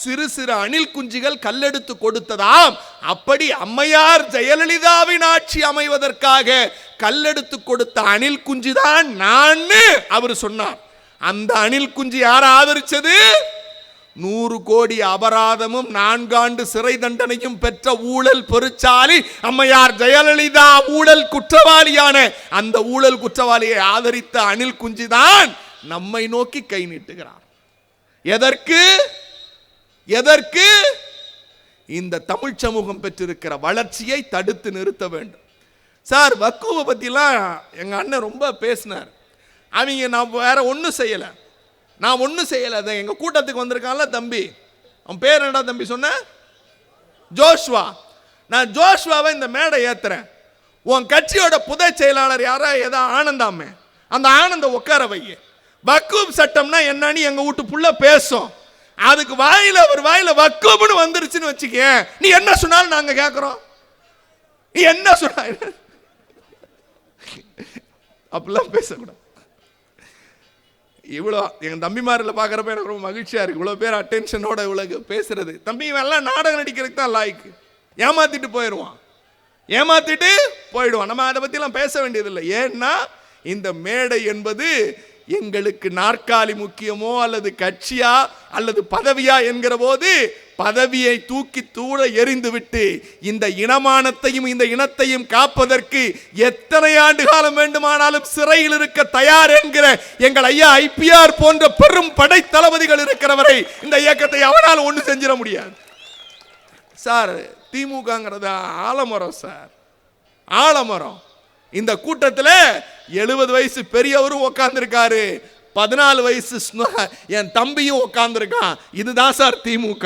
சிறு சிறு அணில் குஞ்சுகள் கல்லெடுத்து கொடுத்ததாம். அப்படி அம்மையார் ஜெயலலிதாவின் ஆட்சி அமைவதற்காக கல்லெடுத்து கொடுத்த அணில் குஞ்சுதான் நான் அவர் சொன்னார். அந்த அணில் குஞ்சு யாரை ஆதரிச்சது? 100 கோடி அபராதமும் 4 ஆண்டு சிறை தண்டனையும் பெற்ற ஊழல் பெருச்சாலி அம்மையார் ஜெயலலிதா ஊழல் குற்றவாளியான அந்த ஊழல் குற்றவாளியை ஆதரித்த அணில் குஞ்சுதான் நம்மை நோக்கி கை நீட்டுகிறார். எதற்கு? இந்த தமிழ் சமூகம் பெற்றிருக்கிற வளர்ச்சியை தடுத்து நிறுத்த வேண்டும். சார் வக்குவை பற்றிலாம் எங்கள் அண்ணன் ரொம்ப பேசினார். அவங்க நான் வேற ஒன்றும் செய்யலை, நான் ஒன்றும் செய்யலை. அதை எங்கள் கூட்டத்துக்கு வந்திருக்கான்ல தம்பி, அவன் பேர் என்னடா தம்பி சொன்ன? ஜோஷ்வா. நான் ஜோஷ்வாவை இந்த மேடை ஏத்துறேன். உன் கட்சியோட புதை செயலாளர் யாரா ஏதா ஆனந்தாமே, அந்த ஆனந்த உட்கார வை. வக்கூப் சட்டம்னா என்னன்னு எங்க வீட்டு புள்ள பேசும். அதுக்கு ஒரு வாயில வக்கூப்னு வந்துருச்சுன்னு வச்சுக்க, நீ என்ன சொன்னாலும் நாங்க கேட்கிறோம். நீ என்ன சொன்ன அப்படிலாம் பேசக்கூடாது. இவ்வளோ எங்கள் தம்பிமாரில் பார்க்குறப்ப எனக்கு ரொம்ப மகிழ்ச்சியாக இருக்குது. இவ்வளோ பேர் அட்டென்ஷனோட இவ்வளோ பேசுறது. தம்பி எல்லாம் நாடகம் நடிக்கிறதுக்கு தான் லாய்க்கு. ஏமாத்திட்டு போயிடுவான், ஏமாத்திட்டு போயிடுவான். நம்ம அதை பற்றிலாம் பேச வேண்டியதில்லை. ஏன்னா இந்த மேடை என்பது எங்களுக்கு நாற்காலி முக்கியமோ அல்லது கட்சியா அல்லது பதவியா என்கிற போது பதவியை தூக்கி தூர எறிந்து விட்டு இந்த இனமானத்தையும் இந்த இனத்தையும் காப்பதற்கு எத்தனை ஆண்டு காலம் வேண்டுமானாலும் சிறையில் இருக்க தயார் என்கிற எங்கள் ஐயா ஐபிஆர் போன்ற பெரும் படை தளபதிகள் இருக்கிறவரை இந்த இயக்கத்தை அவனால் ஒன்று செஞ்சிட முடியாது. சார் திமுகங்கிறது ஆலமரம் சார், ஆலமரம். இந்த கூட்டத்தில் 70 வயசு பெரியவரும் உட்கார்ந்துருக்காரு, 14 வயசு என் தம்பியும் உட்கார்ந்துருக்கான். இதுதான் சார் திமுக.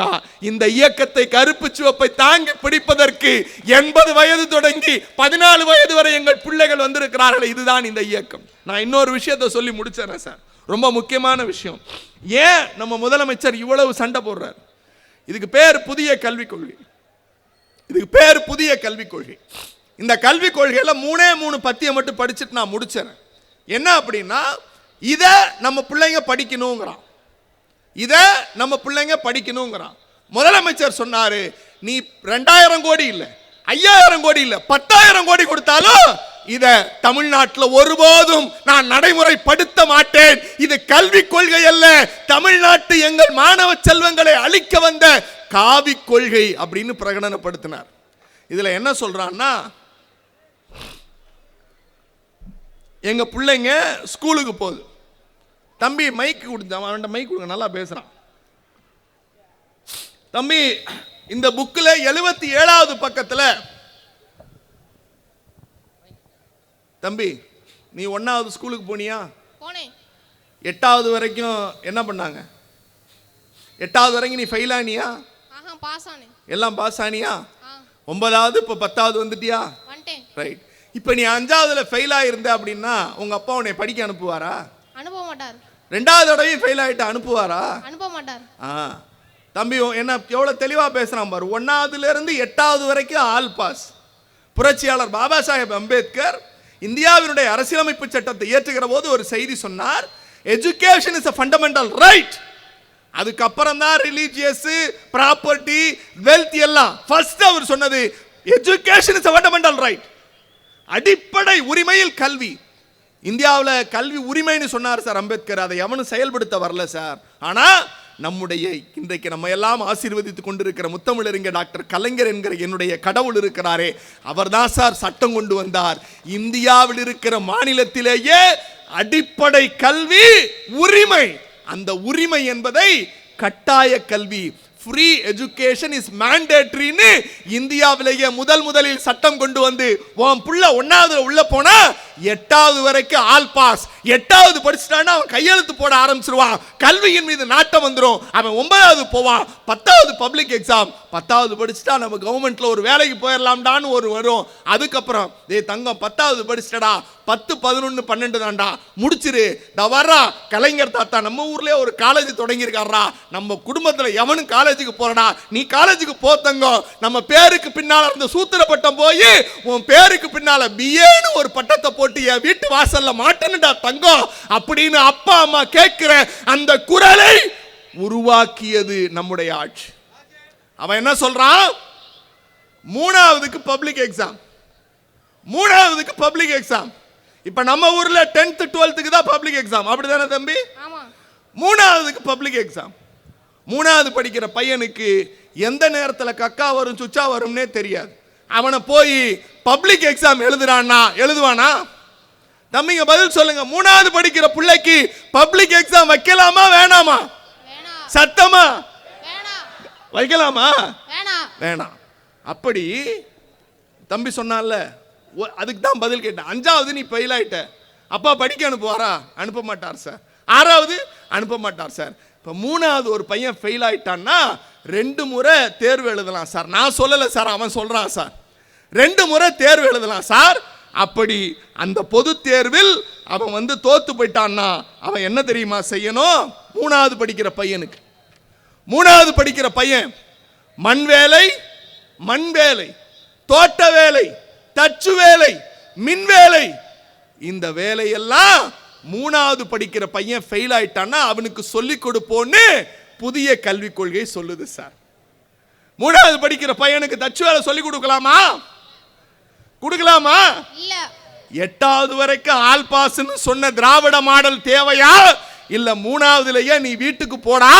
இந்த இயக்கத்தை கருப்பு சிவப்பை தாங்கி பிடிப்பதற்கு 80 வயது தொடங்கி 14 வயது வரை எங்கள் பிள்ளைகள் வந்திருக்கிறார்கள். இதுதான் இந்த இயக்கம். நான் இன்னொரு விஷயத்தை சொல்லி முடிச்சேன் சார், ரொம்ப முக்கியமான விஷயம். ஏன் நம்ம முதலமைச்சர் இவ்வளவு சண்டை போடுறார்? இதுக்கு பேர் புதிய கல்விக் கொள்கை. இதுக்கு பேர் புதிய கல்விக் கொள்கை. இந்த கல்விக் கொள்கையில 3 பத்தியம் மட்டும் படிச்சுட்டு நான் முடிச்சேன். என்ன அப்படின்னா, இதை நம்ம பிள்ளைங்க படிக்கணுங்கிறான், இதை நம்ம பிள்ளைங்க படிக்கணுங்கிறான். முதலமைச்சர் சொன்னாரு, நீ 2000 கோடி இல்லை, 5000 கோடி இல்லை, 10,000 கோடி கொடுத்தாலும் இதை தமிழ்நாட்டில் ஒருபோதும் நான் நடைமுறைப்படுத்த மாட்டேன். இது கல்விக் கொள்கை அல்ல, தமிழ்நாட்டு எங்கள் மாணவ செல்வங்களை அழிக்க வந்த காவி கொள்கை அப்படின்னு பிரகடனப்படுத்தினார். இதுல என்ன சொல்றான்னா, எங்க பிள்ளைங்க ஸ்கூலுக்கு போகுது. தம்பி மைக் கொடுத்தா, அவன்கிட்ட மைக் கொடுங்க, நல்லா பேசுறான். தம்பி இந்த புக்கில் 77வது பக்கத்தில், தம்பி நீ 1வது ஸ்கூலுக்கு போனியா? போனேன். 8வது வரைக்கும் என்ன பண்ணாங்க? 8வது வரைக்கும் நீ ஃபெயில் ஆனியா? பாஸ் ஆனேன். எல்லாம் பாஸ் ஆனியா? 9வது இப்போ 10வது வந்துட்டியா? ரைட். இப்போ நீ 5வதுல ஃபெயில் ஆயிருந்த அப்படின்னா உங்க அப்பா உன்னை படிக்க அனுப்புவாரா? அனுப்ப மாட்டார். 2வது தடவையும் ஃபெயில் ஆயிட்டு அனுப்புவாரா? அனுப்ப மாட்டார். தம்பி என்ன எவ்வளவு தெளிவா பேசுறான் பாரு. 1வதுல இருந்து 8வது வரைக்கும் ஆல் பாஸ். புரட்சியாளர் பாபா சாஹேப் அம்பேத்கர் இந்தியாவினுடைய அரசியலமைப்பு சட்டத்தை இயற்றுகிற போது ஒரு செய்தி சொன்னார், education is a fundamental right. அதுக்கப்புறம் தான் ரிலீஜியஸ், ப்ராப்பர்ட்டி, வெல்த் எல்லாம். ஃபர்ஸ்ட் அவர் சொன்னது education is a fundamental right. அடிப்படை உரிமையில் கல்வி. இந்தியாவில் கல்வி உரிமைன்னு சொன்னார் சார் அம்பேத்கர். அதை எவனும் செயல்படுத்த வரல சார். ஆனா நம்முடைய இன்றைக்கு நம்ம எல்லாம் ஆசீர்வதித்துக் கொண்டிருக்கிற முத்தமிழறிஞர் டாக்டர் கலைஞர் என்கிற என்னுடைய கடவுள் இருக்கிறாரே, அவர் தான் சார் சட்டம் கொண்டு வந்தார். இந்தியாவில் இருக்கிற மாநிலத்திலேயே அடிப்படை கல்வி உரிமை. அந்த உரிமை என்பதை கட்டாய கல்வி, ஃப்ரீ எஜுகேஷன் இஸ் மேண்டேட்டரின்னு இந்தியாவிலேயே முதலில் சட்டம் கொண்டு வந்து உன் புள்ள 1வது உள்ள போனா 8வது வரைக்கும் ஆல் பாஸ். 8வது படிச்சுட்டான்னா அவன் கையெழுத்து போட ஆரம்பிச்சிருவான், கல்வியின் மீது நாட்டம் வந்துடும். அவன் 9வது போவான், 10வது பப்ளிக் எக்ஸாம். 10வது படிச்சுட்டா நம்ம கவர்மெண்ட்ல ஒரு வேலைக்கு போயிடலாம்டான்னு ஒரு வரும். அதுக்கப்புறம் தங்கம் 10வது படிச்சுட்டடா, 10, 11, 12 தான்டா, முடிச்சிரு. வர்றா கலைஞர் தாத்தா நம்ம ஊர்லயே ஒரு காலேஜ் தொடங்கியிருக்காரா, நம்ம குடும்பத்துல எவனும் காலேஜுக்கு போறடா, நீ காலேஜுக்கு போ தங்கம். நம்ம பேருக்கு பின்னால இருந்த சூத்திர பட்டம் போய் உன் பேருக்கு பின்னால பிஏன்னு ஒரு பட்டத்தை போட்டு என் வீட்டு வாசல்ல மாட்டணுடா தங்கம் அப்படின்னு அப்பா அம்மா கேட்கிற அந்த குரலை உருவாக்கியது நம்முடைய ஆட்சி. அவன் என்ன சொல்றான்? 3வதுக்கு பப்ளிக் எக்ஸாம், 3வதுக்கு பப்ளிக் எக்ஸாம். இப்ப நம்ம ஊர்ல 10th 12th தான் பப்ளிக் எக்ஸாம், அப்படிதானே தம்பி? 3வதுக்கு பப்ளிக் எக்ஸாம். 3வது படிக்கிற பையனுக்கு எந்த நேரத்தில் கக்கா வரும் சுச்சா வரும்னே தெரியாது. அவனை போய் பப்ளிக் எக்ஸாம் எழுதுவானா? தம்பிங்க பதில் சொல்லுங்க. 3வது படிக்கிற பிள்ளைக்கு பப்ளிக் எக்ஸாம் வைக்கலாமா வேணாமா? சத்தமா வைக்கலாமா? வேணாம். அப்படி தம்பி சொன்னால அதுக்கு தான் பதில் கேட்டேன். 5வது நீ ஃபெயில் ஆயிட்ட, அப்பா படிக்க அனுப்புவாரா? அனுப்ப மாட்டார் சார். 6வது அனுப்ப மாட்டார் சார். இப்போ 3வது ஒரு பையன் ஃபெயில் ஆயிட்டான்னா 2 முறை தேர்வு எழுதலாம் சார். நான் சொல்லலை சார், அவன் சொல்றான் சார். 2 முறை தேர்வு எழுதலாம் சார். அப்படி அந்த பொது தேர்வில் அவன் தோத்து போயிட்டான்னா அவன் என்ன தெரியுமா செய்யணும்? 3வது படிக்கிற பையனுக்கு, 3வது படிக்கிற பையன் மண் வேலை, மண் வேலை, தோட்ட வேலை, தச்சு வேலை, மின் வேலை, இந்த வேலையெல்லாம் 3வது படிக்கிற பையன் ஃபெயில் ஆயிட்டான்னா அவனுக்கு சொல்லிக் கொடுப்போன்னு புதிய கல்விக் கொள்கை சொல்லுது சார். 3வது படிக்கிற பையனுக்கு தச்சு வேலை சொல்லிக் கொடுக்கலாமா? கொடுக்கலாமா? இல்ல. 8வது வரைக்கும் ஆல் பாஸ்ன்னு சொன்ன திராவிட மாடல் தேவையா? இல்ல 3வதுலயே நீ வீட்டுக்கு போடா.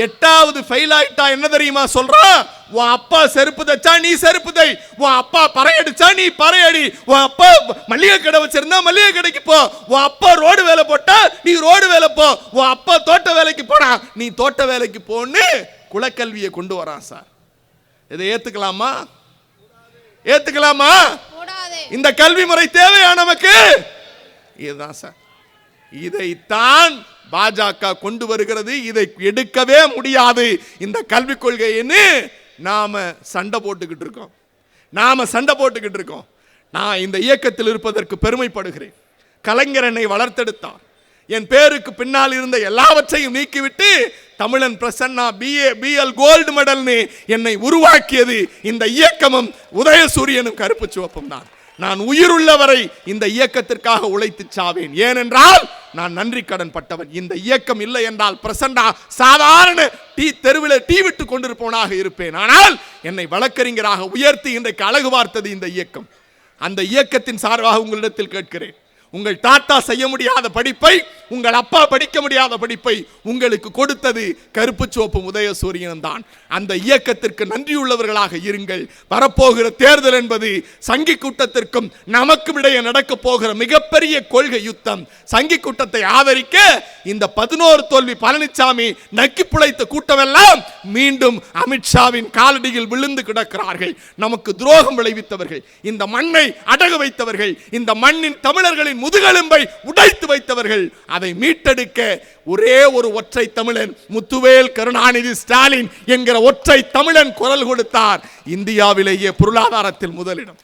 8வது ஃபெயில் ஆயிட்டா என்ன தெரியுமா சொல்றான்? உன் அப்பா செருப்பு தைச்சா நீ செருப்பு தை, உன் அப்பா பறையடிச்சா நீ பறையடி, உன் அப்பா மல்லிகை கடை வச்சிருந்தா மல்லிகை கடைக்கு போ, உன் அப்பா ரோடு வேலை போட்டா நீ ரோடு வேலை போ, உன் அப்பா தோட்ட வேலைக்கு போடா நீ தோட்ட வேலைக்கு போன்னு குலக்கல்வியை கொண்டு வரான் சார். இதை ஏத்துக்கலாமா? ஏத்துக்கலாமா? இந்த கல்வி முறை தேவையா நமக்கு? இதுதான் சார். இதைத்தான் பாஜக கொண்டு வருகிறது. இதை எடுக்கவே முடியாது இந்த கல்விக் கொள்கைன்னு நாம சண்டை போட்டுக்கிட்டு இருக்கோம். நான் இந்த இயக்கத்தில் இருப்பதற்கு பெருமைப்படுகிறேன். கலைஞர் என்னை வளர்த்தெடுத்தார். என் பேருக்கு பின்னால் இருந்த எல்லாவற்றையும் நீக்கிவிட்டு தமிழன் பிரசன்னா BL கோல்டு மெடல்னு என்னை உருவாக்கியது இந்த இயக்கமும் உதயசூரியனும் கருப்பு சிவப்பும் தான். நான் உயிருள்ளவரை இந்த இயக்கத்திற்காக உழைத்து சாவேன். ஏனென்றால் நான் நன்றி கடன் பட்டவன். இந்த இயக்கம் இல்லை என்றால் பிரசன்னா சாதாரண தெருவில் டீ விட்டு கொண்டிருப்பவனாக இருப்பேன். ஆனால் என்னை வழக்கறிஞராக உயர்த்தி இன்றைக்கு அழகு பார்த்தது இந்த இயக்கம். அந்த இயக்கத்தின் சார்பாக உங்களிடத்தில் கேட்கிறேன், உங்கள் தாத்தா செய்ய முடியாத படிப்பை, உங்கள் அப்பா படிக்க முடியாத படிப்பை உங்களுக்கு கொடுத்தது கருப்பு சிவப்பு உதயசூரியன் தான். அந்த இயக்கத்திற்கு நன்றியுள்ளவர்களாக இருங்கள். வரப்போகிற தேர்தல் என்பது சங்கி கூட்டத்திற்கும் நமக்கும் இடையே நடக்க போகிற மிகப்பெரிய கொள்கை யுத்தம். சங்கி கூட்டத்தை ஆதரிக்க இந்த 11 தோல்வி பழனிசாமி நக்கி பிழைத்த கூட்டமெல்லாம் மீண்டும் அமித்ஷாவின் காலடியில் விழுந்து கிடக்கிறார்கள். நமக்கு துரோகம் விளைவித்தவர்கள், இந்த மண்ணை அடகு வைத்தவர்கள், இந்த மண்ணின் தமிழர்களின் முதுகெலும்பை உடைத்து வைத்தவர்கள். அதை மீட்டெடுக்க ஒரே ஒரு ஒற்றை தமிழன் முத்துவேல் கருணாநிதி ஸ்டாலின் என்கிற ஒற்றை தமிழன் குரல் கொடுத்தார். இந்தியாவிலேயே பொருளாதாரத்தில் முதலிடம்,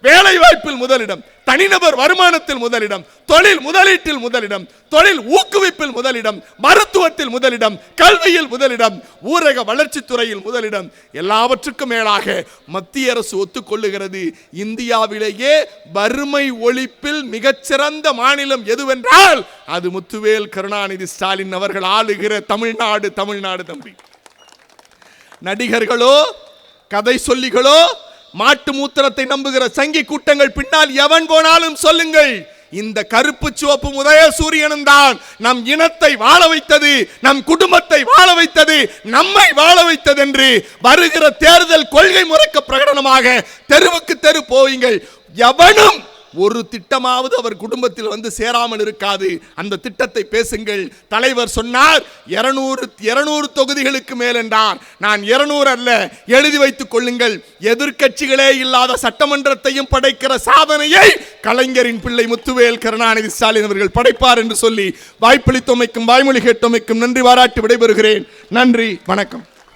வேலை வாய்ப்பில் முதலிடம், தனிநபர் வருமானத்தில் முதலிடம், தொழில் முதலீட்டில் முதலிடம், தொழில் ஊக்குவிப்பில் முதலிடம், மருத்துவத்தில் முதலிடம், கல்வியில் முதலிடம், ஊரக வளர்ச்சித் துறையில் முதலிடம். எல்லாவற்றுக்கும் மேலாக மத்திய அரசு ஒத்துக்கொள்ளுகிறது, இந்தியாவிலேயே வறுமை ஒழிப்பில் மிகச்சிறந்த மாநிலம் எதுவென்றால் அது முத்துவேல் கருணாநிதி ஸ்டாலின் அவர்கள் ஆளுகிற தமிழ்நாடு. தம்பி, நடிகர்களோ கதை சொல்லிகளோ மாட்டு மூத்திரத்தை நம்புகிற சங்கி கூட்டங்கள் பின்னால் எவன் போனாலும் சொல்லுங்கள், இந்த கருப்பு சிவப்பு உதயசூரியனும் தான் நம் இனத்தை வாழ வைத்தது, நம் குடும்பத்தை வாழ வைத்தது, நம்மை வாழ வைத்தது என்று வருகிற தேர்தல் கொள்கை முறைக்கு பிரகடனமாக தெருவுக்கு தெரு போவீங்கள். எவனும் ஒரு திட்டமாவது அவர் குடும்பத்தில் சேராமல் இருக்காது. அந்த திட்டத்தை பேசுங்கள். தலைவர் சொன்னார் 200 தொகுதிகளுக்கு மேல் என்றார். நான் 200 அல்ல, எழுதி வைத்துக் கொள்ளுங்கள். எதிர்க்கட்சிகளே இல்லாத சட்டமன்றத்தையும் படைக்கிற சாதனையை கலைஞரின் பிள்ளை முத்துவேல் கருணாநிதி ஸ்டாலின் அவர்கள் படைப்பார் என்று சொல்லி வாய்ப்பளித்தமைக்கும் வாய்மொழி கேட்டமைக்கும் நன்றி பாராட்டி விடைபெறுகிறேன். நன்றி, வணக்கம்.